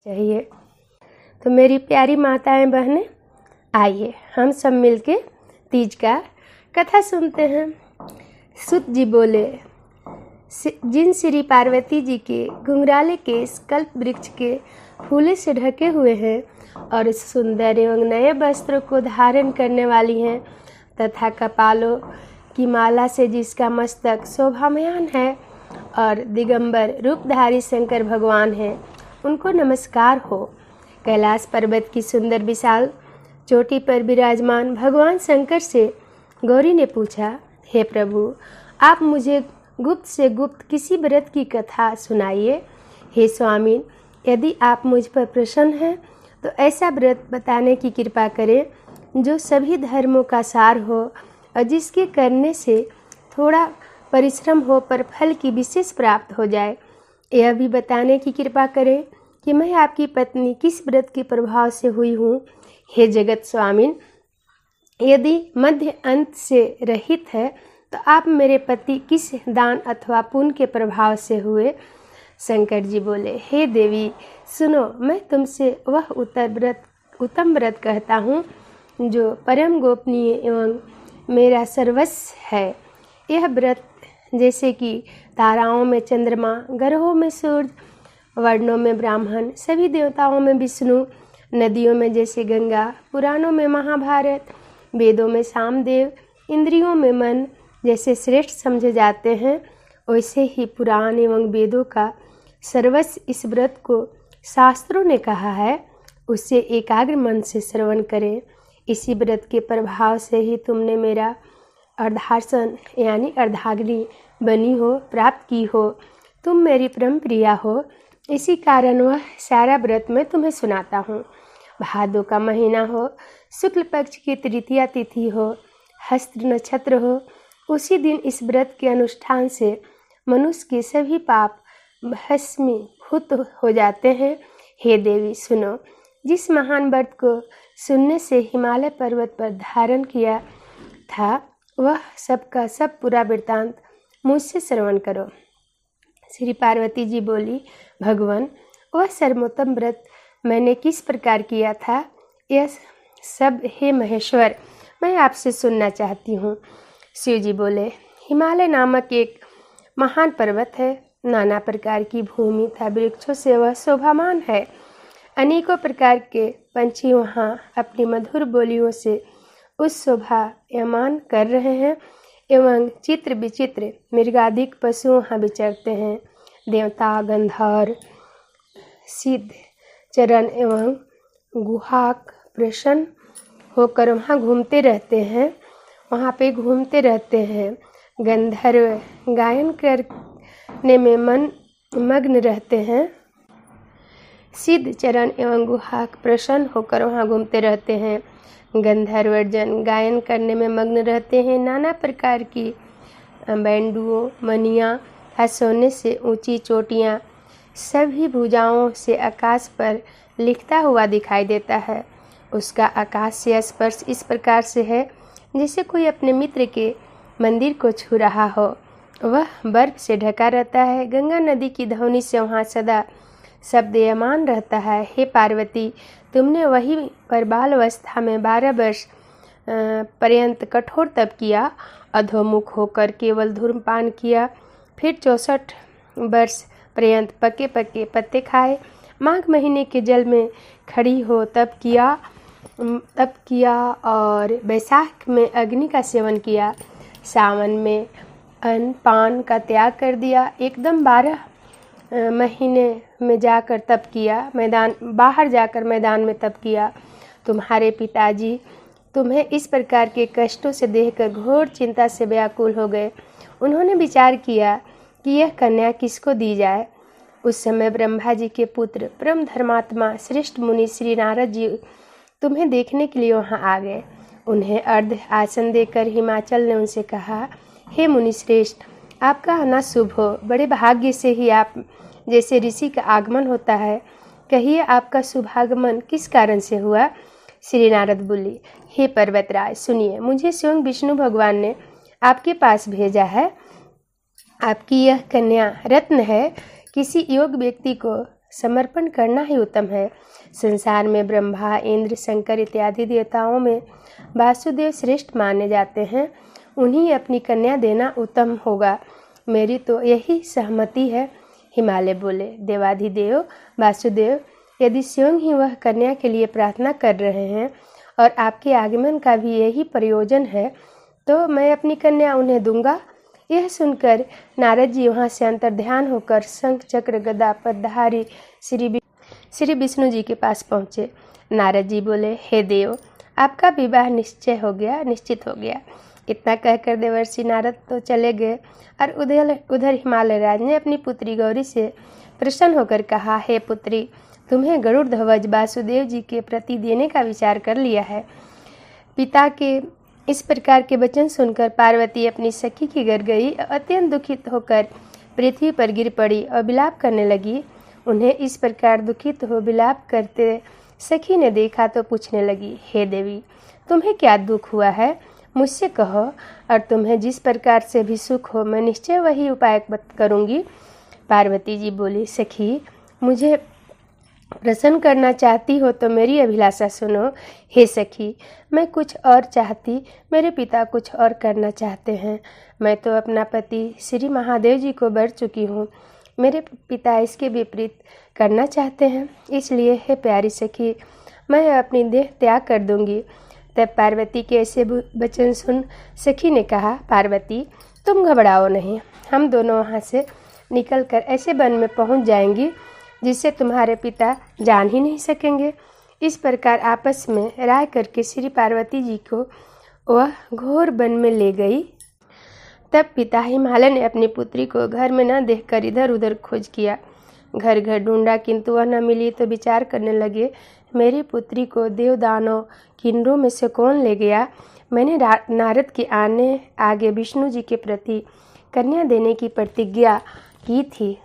चाहिए। तो मेरी प्यारी माताएं बहनें, आइए हम सब मिलके तीज का कथा सुनते हैं। सूत जी बोले, जिन श्री पार्वती जी के घुंघराले केस कल्प वृक्ष के फूले से ढके हुए हैं और सुंदर एवं नए वस्त्रों को धारण करने वाली हैं तथा कपालों की माला से जिसका मस्तक शोभामयान है और दिगंबर रूपधारी शंकर भगवान हैं, उनको नमस्कार हो। कैलाश पर्वत की सुंदर विशाल चोटी पर विराजमान भगवान शंकर से गौरी ने पूछा, हे प्रभु, आप मुझे गुप्त से गुप्त किसी व्रत की कथा सुनाइए। हे स्वामी, यदि आप मुझ पर प्रसन्न हैं तो ऐसा व्रत बताने की कृपा करें जो सभी धर्मों का सार हो और जिसके करने से थोड़ा परिश्रम हो पर फल की विशेष प्राप्त हो जाए। यह भी बताने की कृपा करें कि मैं आपकी पत्नी किस व्रत के प्रभाव से हुई हूँ। हे जगत स्वामी, यदि मध्य अंत से रहित है तो आप मेरे पति किस दान अथवा पुण्य के प्रभाव से हुए। शंकर जी बोले, हे देवी सुनो, मैं तुमसे वह उत्तम व्रत कहता हूँ जो परम गोपनीय एवं मेरा सर्वस्व है। यह व्रत जैसे कि ताराओं में चंद्रमा, ग्रहों में सूर्य, वर्णों में ब्राह्मण, सभी देवताओं में विष्णु, नदियों में जैसे गंगा, पुराणों में महाभारत, वेदों में सामदेव, इंद्रियों में मन जैसे श्रेष्ठ समझे जाते हैं, वैसे ही पुराण एवं वेदों का सर्वस्व इस व्रत को शास्त्रों ने कहा है, उससे एकाग्र मन से श्रवण करें। इसी व्रत के प्रभाव से ही तुमने मेरा अर्धासन यानी अर्धांगिनी बनी हो, प्राप्त की हो। तुम मेरी परम प्रिया हो, इसी कारण वह सारा व्रत मैं तुम्हें सुनाता हूँ। भादों का महीना हो, शुक्ल पक्ष की तृतीया तिथि हो, हस्त नक्षत्र हो, उसी दिन इस व्रत के अनुष्ठान से मनुष्य के सभी पाप भस्मीभूत हो जाते हैं। हे देवी सुनो, जिस महान व्रत को सुनने से हिमालय पर्वत पर धारण किया था वह सबका सब पूरा वृत्तांत मुझसे श्रवण करो। श्री पार्वती जी बोली, भगवान, वह सर्वोत्तम व्रत मैंने किस प्रकार किया था, यह सब हे महेश्वर मैं आपसे सुनना चाहती हूँ। शिव जी बोले, हिमालय नामक एक महान पर्वत है, नाना प्रकार की भूमि तथा वृक्षों से वह शोभामान है। अनेकों प्रकार के पंछी वहाँ अपनी मधुर बोलियों से उस शोभायमान कर रहे हैं एवं चित्र विचित्र मृगादिक पशु वहाँ विचरते हैं। देवता, गंधर्व, सिद्ध, चरण एवं गुहाक प्रसन्न होकर वहाँ घूमते रहते हैं, वहाँ पे घूमते रहते हैं। गंधर्व गायन करने में मग्न रहते हैं। सिद्ध, चरण एवं गुहाक प्रसन्न होकर वहाँ घूमते रहते हैं। गंधर्व जन गायन करने में मग्न रहते हैं। नाना प्रकार की बैंडुओं, मनियाँ, सोने से ऊंची चोटियाँ सभी भुजाओं से आकाश पर लिखता हुआ दिखाई देता है। उसका आकाश से स्पर्श इस प्रकार से है जैसे कोई अपने मित्र के मंदिर को छू रहा हो। वह बर्फ से ढका रहता है। गंगा नदी की ध्वनि से वहाँ सदा शब्दयमान रहता है। हे पार्वती, तुमने वही पर बाल अवस्था में 12 वर्ष पर्यंत कठोर तप किया, अधोमुख होकर केवल धूम्रपान किया, फिर 64 वर्ष पर्यंत पके पके पत्ते खाए, माघ महीने के जल में खड़ी हो तप किया और वैशाख में अग्नि का सेवन किया, सावन में अन्न पान का त्याग कर दिया, एकदम 12 महीने में जाकर तप किया, बाहर जाकर मैदान में तप किया। तुम्हारे पिताजी तुम्हें इस प्रकार के कष्टों से देखकर घोर चिंता से व्याकुल हो गए। उन्होंने विचार किया कि यह कन्या किसको दी जाए। उस समय ब्रह्मा जी के पुत्र परम धर्मात्मा श्रेष्ठ मुनि श्री नारद जी तुम्हें देखने के लिए वहां आ गए। उन्हें अर्ध आसन देकर हिमाचल ने उनसे कहा, हे मुनि श्रेष्ठ, आपका आना शुभ हो। बड़े भाग्य से ही आप जैसे ऋषि का आगमन होता है। कहिए आपका शुभागमन किस कारण से हुआ। श्री नारद बोली, हे पर्वतराज सुनिए, मुझे स्वयं विष्णु भगवान ने आपके पास भेजा है। आपकी यह कन्या रत्न है। किसी योग्य व्यक्ति को समर्पण करना ही उत्तम है। संसार में ब्रह्मा, इंद्र, शंकर इत्यादि देवताओं में वासुदेव श्रेष्ठ माने जाते हैं। उन्हीं अपनी कन्या देना उत्तम होगा। मेरी तो यही सहमति है। हिमालय बोले, देवाधिदेव वासुदेव, यदि स्वयं ही वह कन्या के लिए प्रार्थना कर रहे हैं और आपके आगमन का भी यही प्रयोजन है, तो मैं अपनी कन्या उन्हें दूंगा। यह सुनकर नारद जी वहाँ से अंतर्ध्यान होकर शंख चक्र गदा पद्मधारी श्री विष्णु जी के पास पहुँचे। नारद जी बोले, हे देव, आपका विवाह निश्चित हो गया। इतना कहकर देवर्षि नारद तो चले गए और उधर हिमालय राज ने अपनी पुत्री गौरी से प्रसन्न होकर कहा, हे पुत्री, तुम्हें गरुड़ ध्वज वासुदेव जी के प्रति देने का विचार कर लिया है। पिता के इस प्रकार के वचन सुनकर पार्वती अपनी सखी के घर गई। अत्यंत दुखित होकर पृथ्वी पर गिर पड़ी और विलाप करने लगी। उन्हें इस प्रकार दुखित हो विलाप करते सखी ने देखा तो पूछने लगी, हे देवी, तुम्हें क्या दुख हुआ है? मुझसे कहो, और तुम्हें जिस प्रकार से भी सुख हो मैं निश्चय वही उपाय करूँगी। पार्वती जी बोली, सखी, मुझे प्रसन्न करना चाहती हो तो मेरी अभिलाषा सुनो। हे सखी, मैं कुछ और चाहती, मेरे पिता कुछ और करना चाहते हैं। मैं तो अपना पति श्री महादेव जी को वर चुकी हूँ, मेरे पिता इसके विपरीत करना चाहते हैं। इसलिए हे प्यारी सखी, मैं अपनी देह त्याग कर दूंगी। तब पार्वती के ऐसे वचन सुन सखी ने कहा, पार्वती, तुम घबराओ नहीं, हम दोनों वहाँ से निकलकर ऐसे वन में पहुँच जाएंगी जिससे तुम्हारे पिता जान ही नहीं सकेंगे। इस प्रकार आपस में राय करके श्री पार्वती जी को वह घोर वन में ले गई। तब पिता हिमालय ने अपनी पुत्री को घर में न देखकर इधर उधर खोज किया, घर घर ढूंढा, किंतु वह न मिली। तो विचार करने लगे, मेरी पुत्री को देव दानव किन्नरों में से कौन ले गया? मैंने नारद के आने आगे विष्णु जी के प्रति कन्या देने की प्रतिज्ञा की थी,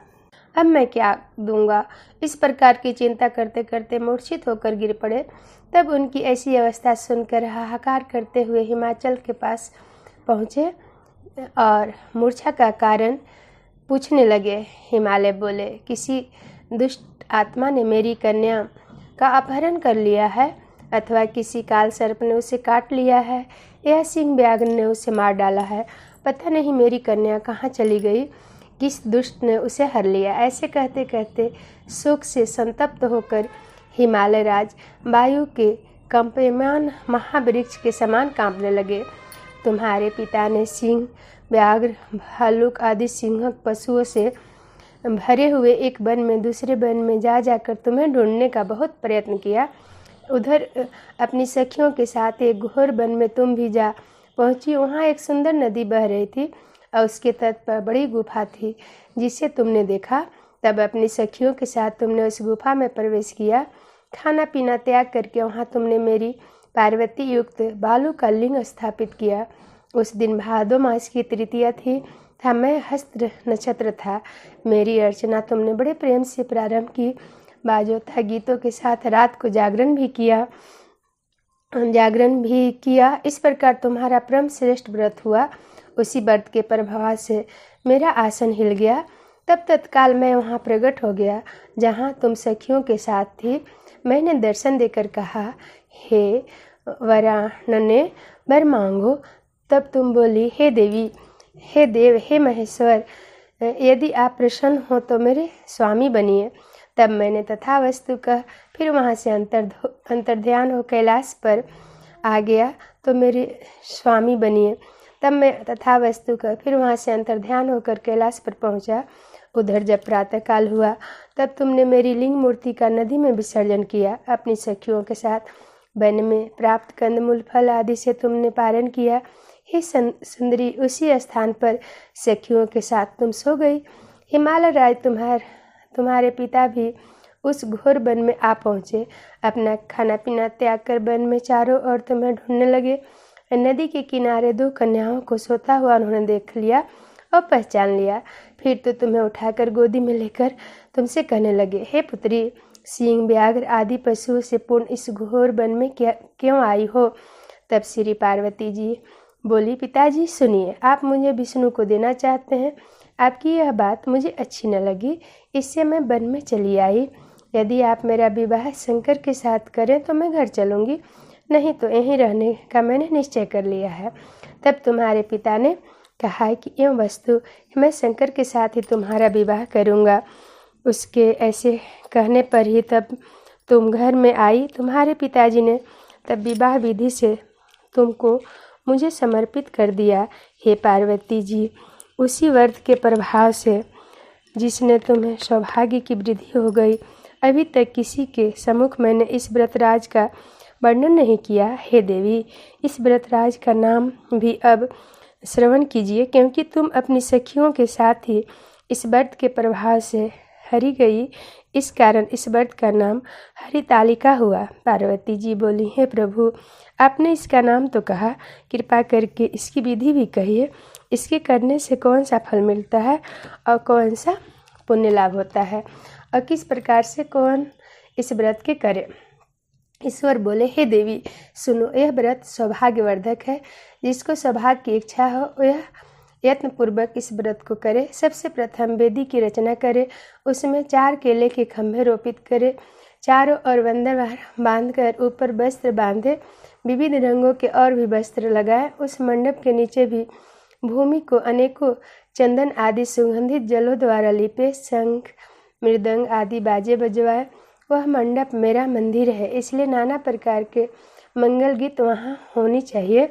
अब मैं क्या दूंगा? इस प्रकार की चिंता करते करते मूर्छित होकर गिर पड़े। तब उनकी ऐसी अवस्था सुनकर हाहाकार करते हुए हिमाचल के पास पहुँचे और मूर्छा का कारण पूछने लगे। हिमालय बोले, किसी दुष्ट आत्मा ने मेरी कन्या का अपहरण कर लिया है, अथवा किसी काल सर्प ने उसे काट लिया है, या सिंह व्याघ्र ने उसे मार डाला है। पता नहीं मेरी कन्या कहाँ चली गई, किस दुष्ट ने उसे हर लिया। ऐसे कहते कहते शोक से संतप्त होकर हिमालय राज वायु के कंपमान महावृक्ष के समान कांपने लगे। तुम्हारे पिता ने सिंह, व्याघ्र, भालुक आदि सिंहक पशुओं से भरे हुए एक वन में दूसरे वन में जाकर तुम्हें ढूंढने का बहुत प्रयत्न किया। उधर अपनी सखियों के साथ एक घोर वन में तुम भी जा पहुंची। वहाँ एक सुंदर नदी बह रही थी और उसके तट पर बड़ी गुफा थी जिसे तुमने देखा। तब अपनी सखियों के साथ तुमने उस गुफा में प्रवेश किया। खाना पीना त्याग करके वहाँ तुमने मेरी पार्वती युक्त बालू का लिंग स्थापित किया। उस दिन भादो मास की तृतीया थी, मैं हस्त नक्षत्र था। मेरी अर्चना तुमने बड़े प्रेम से प्रारंभ की। बाजोता गीतों के साथ रात को जागरण भी किया। इस प्रकार तुम्हारा परम श्रेष्ठ व्रत हुआ। उसी व्रत के प्रभाव से मेरा आसन हिल गया। तब तत्काल मैं वहाँ प्रकट हो गया जहाँ तुम सखियों के साथ थी। मैंने दर्शन देकर कहा, हे वरानने, वर मांगो। तब तुम बोली, हे देवी, हे देव, हे महेश्वर, यदि आप प्रसन्न हो तो मेरे स्वामी बनिए। तब मैंने तथा वस्तु कह फिर वहाँ से अंतर्ध्यान हो कैलाश पर आ गया तो मेरे स्वामी बनिए। तब मैं तथा वस्तु कह फिर वहाँ से अंतर्ध्यान होकर कैलाश पर पहुँचा। उधर जब प्रातःकाल हुआ तब तुमने मेरी लिंग मूर्ति का नदी में विसर्जन किया। अपनी सखियों के साथ वन में प्राप्त कंदमूल फल आदि से तुमने पारण किया। हे सुंदरी, उसी स्थान पर सखियों के साथ तुम सो गई। हिमालय राज तुम्हारे पिता भी उस घोर वन में आ पहुँचे। अपना खाना पीना त्याग कर वन में चारों ओर तुम्हें ढूंढने लगे। नदी के किनारे दो कन्याओं को सोता हुआ उन्होंने देख लिया और पहचान लिया। फिर तो तुम्हें उठाकर गोदी में लेकर तुमसे कहने लगे, हे पुत्री, सिंह, व्याघ्र आदि पशुओं से पूर्ण इस घोर वन में क्यों आई हो? तब श्री पार्वती जी बोली, पिताजी सुनिए, आप मुझे विष्णु को देना चाहते हैं। आपकी यह बात मुझे अच्छी न लगी, इससे मैं वन में चली आई। यदि आप मेरा विवाह शंकर के साथ करें तो मैं घर चलूँगी, नहीं तो यहीं रहने का मैंने निश्चय कर लिया है। तब तुम्हारे पिता ने कहा है कि एवं वस्तु मैं शंकर के साथ ही तुम्हारा विवाह करूँगा। उसके ऐसे कहने पर ही तब तुम घर में आई। तुम्हारे पिताजी ने तब विवाह विधि से तुमको मुझे समर्पित कर दिया। हे पार्वती जी, उसी व्रत के प्रभाव से जिसने तुम्हें सौभाग्य की वृद्धि हो गई, अभी तक किसी के सम्मुख मैंने इस व्रतराज का वर्णन नहीं किया। हे देवी, इस व्रतराज का नाम भी अब श्रवण कीजिए, क्योंकि तुम अपनी सखियों के साथ ही इस व्रत के प्रभाव से हरि गई। इस कारण इस व्रत का नाम हरितालिका हुआ। पार्वती जी बोली, हे प्रभु, आपने इसका नाम तो कहा, कृपा करके इसकी विधि भी कहिए। इसके करने से कौन सा फल मिलता है और कौन सा पुण्य लाभ होता है और किस प्रकार से कौन इस व्रत के करे। ईश्वर बोले, हे देवी सुनो, यह व्रत सौभाग्यवर्धक है। जिसको सौभाग्य की इच्छा हो वह यत्नपूर्वक इस व्रत को करे। सबसे प्रथम वेदी की रचना करे, उसमें 4 केले के खंभे रोपित करे, चारों ओर बंदर बांधकर ऊपर वस्त्र बांधे, विविध रंगों के और भी वस्त्र लगाए। उस मंडप के नीचे भी भूमि को अनेकों चंदन आदि सुगंधित जलों द्वारा लिपे, शंख मृदंग आदि बाजे बजवाए। वह मंडप मेरा मंदिर है, इसलिए नाना प्रकार के मंगल गीत वहाँ होनी चाहिए।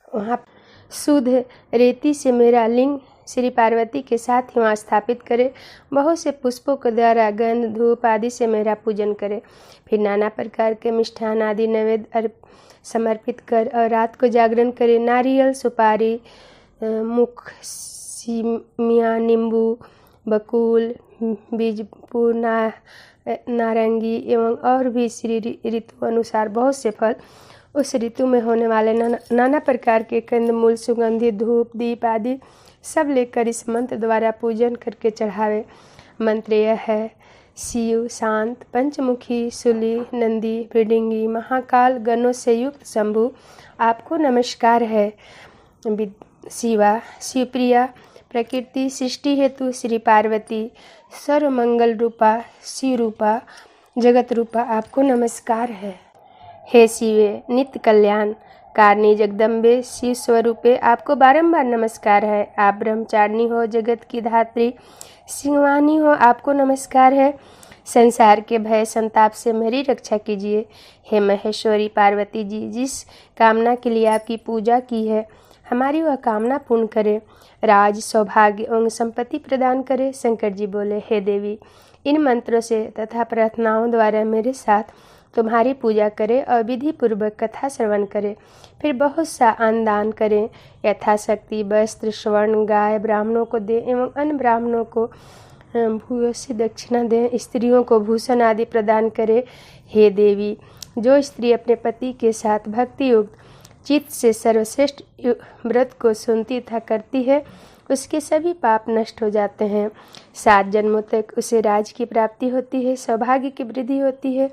वहाँ शुद्ध रेती से मेरा लिंग श्री पार्वती के साथ ही वहाँ स्थापित करे। बहुत से पुष्पों के द्वारा गंध धूप आदि से मेरा पूजन करे। फिर नाना प्रकार के मिष्ठान आदि नैवेद्य समर्पित कर और रात को जागरण करे। नारियल, सुपारी, मुख, सीमिया, नींबू, बकुल, बीजपुर, नारंगी एवं और भी श्री ऋतु अनुसार बहुत से फल, उस ऋतु में होने वाले नाना प्रकार के कंदमूल, सुगंधित धूप, दीप आदि सब लेकर इस मंत्र द्वारा पूजन करके चढ़ावे। मंत्र यह है, शिव शांत पंचमुखी सूली नंदी मृडंगी महाकाल गणों से युक्त शंभु, आपको नमस्कार है। शिवा शिवप्रिया प्रकृति सृष्टि हेतु श्री पार्वती सर्वमंगल रूपा शिव रूपा जगत रूपा, आपको नमस्कार है। हे शिवे नित्य कल्याण कारणी जगदम्बे शिव स्वरूपे, आपको बारंबार नमस्कार है। आप ब्रह्मचारिणी हो, जगत की धात्री सिंहवानी हो, आपको नमस्कार है। संसार के भय संताप से मेरी रक्षा कीजिए। हे महेश्वरी पार्वती जी, जिस कामना के लिए आपकी पूजा की है हमारी वह कामना पूर्ण करे, राज सौभाग्य एवं संपत्ति प्रदान करे। शंकर जी बोले, हे देवी, इन मंत्रों से तथा प्रार्थनाओं द्वारा मेरे साथ तुम्हारी पूजा करे और विधि पूर्वक कथा श्रवण करे। फिर बहुत सा अन्न दान करें, यथाशक्ति वस्त्र स्वर्ण गाय ब्राह्मणों को दे एवं अन्य ब्राह्मणों को भूयसी दक्षिणा दें। स्त्रियों को भूषण आदि प्रदान करे। हे देवी, जो स्त्री अपने पति के साथ भक्ति युक्त चित्त से सर्वश्रेष्ठ व्रत को सुनती तथा करती है, उसके सभी पाप नष्ट हो जाते हैं। 7 जन्मों तक उसे राज की प्राप्ति होती है, सौभाग्य की वृद्धि होती है।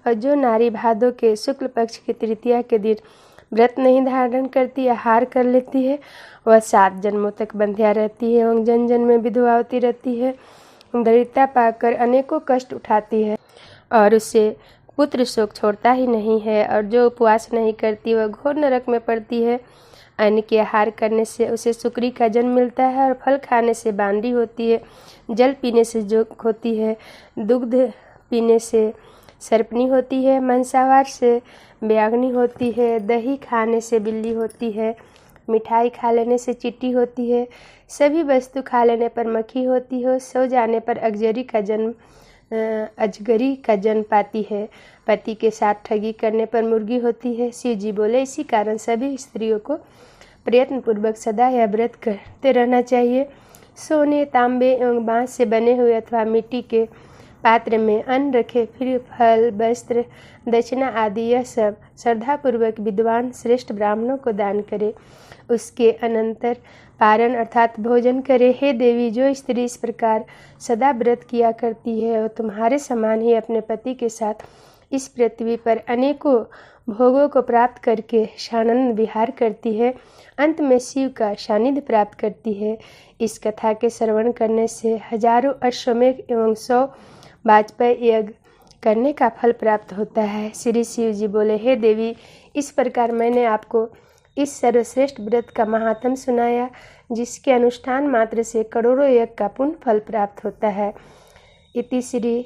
और जो नारी भादों के शुक्ल पक्ष की तृतीया के दिन व्रत नहीं धारण करती या हार कर लेती है, वह 7 जन्मों तक बंध्या रहती है एवं जन जन में विधवा होती रहती है। दरिद्रता पाकर अनेकों कष्ट उठाती है और उसे पुत्र शोक छोड़ता ही नहीं है। और जो उपवास नहीं करती वह घोर नरक में पड़ती है। अन्न के आहार करने से उसे शुक्री का जन्म मिलता है और फल खाने से बांदी होती है। जल पीने से जोक होती है, दुग्ध पीने से सर्पनी होती है, मांसाहार से व्याघ्नी होती है, दही खाने से बिल्ली होती है, मिठाई खा लेने से चींटी होती है, सभी वस्तु खा लेने पर मक्खी होती है, सो जाने पर अजगरी का जन्म पाती है, पति के साथ ठगी करने पर मुर्गी होती है। शिव जी बोले, इसी कारण सभी स्त्रियों को प्रयत्न पूर्वक सदा यह व्रत करते रहना चाहिए। सोने, तांबे एवं बांस से बने हुए अथवा मिट्टी के पात्र में अन्न रखे, फिर फल वस्त्र दक्षिणा आदि यह सब श्रद्धापूर्वक विद्वान श्रेष्ठ ब्राह्मणों को दान करे। उसके अनंतर पारण अर्थात भोजन करे। हे देवी, जो स्त्री इस प्रकार सदा व्रत किया करती है और तुम्हारे समान ही अपने पति के साथ इस पृथ्वी पर अनेकों भोगों को प्राप्त करके सानंद विहार करती है, अंत में शिव का सानिध्य प्राप्त करती है। इस कथा के श्रवण करने से हजारों अश्वमेध एवं 100 वाजपेयी यज्ञ करने का फल प्राप्त होता है। श्री शिव जी बोले, हे देवी, इस प्रकार मैंने आपको इस सर्वश्रेष्ठ व्रत का महात्म सुनाया, जिसके अनुष्ठान मात्र से करोड़ों यज्ञ का पुण्य फल प्राप्त होता है। इति श्री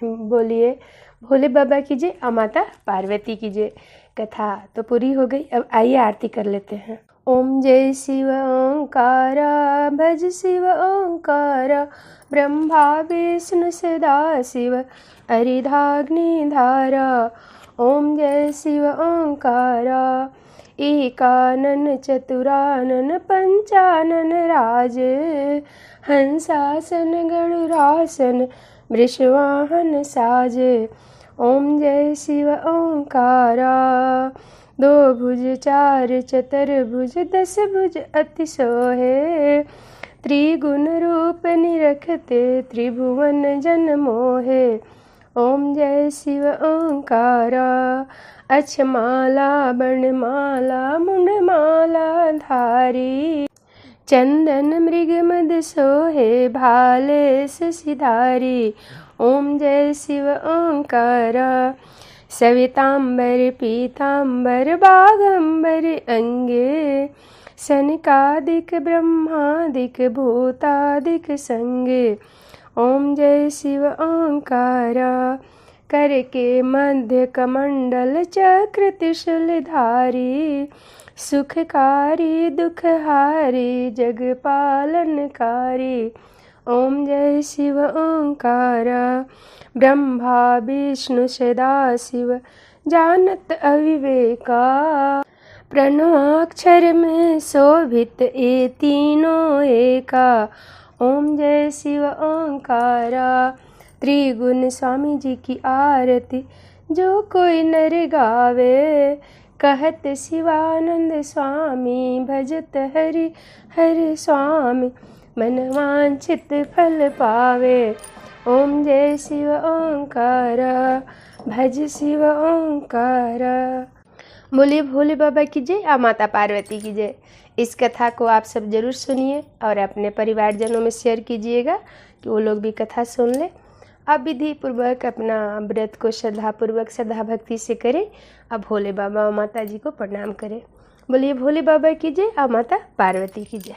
बोलिए भोले बाबा की जय और माता पार्वती की जय। कथा तो पूरी हो गई, अब आइए आरती कर लेते हैं। ओम जय शिव ओंकारा, भज शिव ओंकारा, ब्रह्मा विष्णु सदा शिव, हरिधाग्नि धारा। ओम जय शिव ओंकारा, एकानन चतुरानन पंचानन राजे, हंसासन गरुड़ासन वृषवाहन साजे। ओम जय शिव ओंकारा, 2 भुज 4 चतुर्भुज 10 भुज अति सोहे, त्रिगुण रूप निरखते त्रिभुवन जन मोहे। ओम जय शिव ओंकारा, अक्षमाला वर्णमाला मुंडमाला धारी, चंदन मृग मद सोहे भाले शशिधारी। ओम जय शिव ओंकारा, सवितांबर पीतांबर बागंबर अंगे, सनकादिक ब्रह्मादिक भूतादिक संगे। ओम जय शिव ओंकारा, कर के मध्य कमंडल चक्र त्रिशूलधारी, सुखकारी दुखहारी जग पालनकारी। ओम जय शिव ओंकारा, ब्रह्मा विष्णु सदा शिव जानत अविवेका, प्रणवाक्षर में शोभित ये तीनों एका। ओम जय शिव ओंकारा, त्रिगुण स्वामी जी की आरती जो कोई नर गावे, कहत शिवानंद स्वामी भजत हरि हरि स्वामी, मन वांछित फल पावे। ओम जय शिव ओंकारा, भज शिव ओंकारा। बोलिए भोले बाबा की जय और माता पार्वती की जय। इस कथा को आप सब जरूर सुनिए और अपने परिवारजनों में शेयर कीजिएगा कि वो लोग भी कथा सुन लें। अब विधि पूर्वक अपना व्रत को श्रद्धापूर्वक श्रद्धा भक्ति से करें। अब भोले बाबा और माता जी को प्रणाम करें। बोलिए भोले बाबा की जय और माता पार्वती की जय।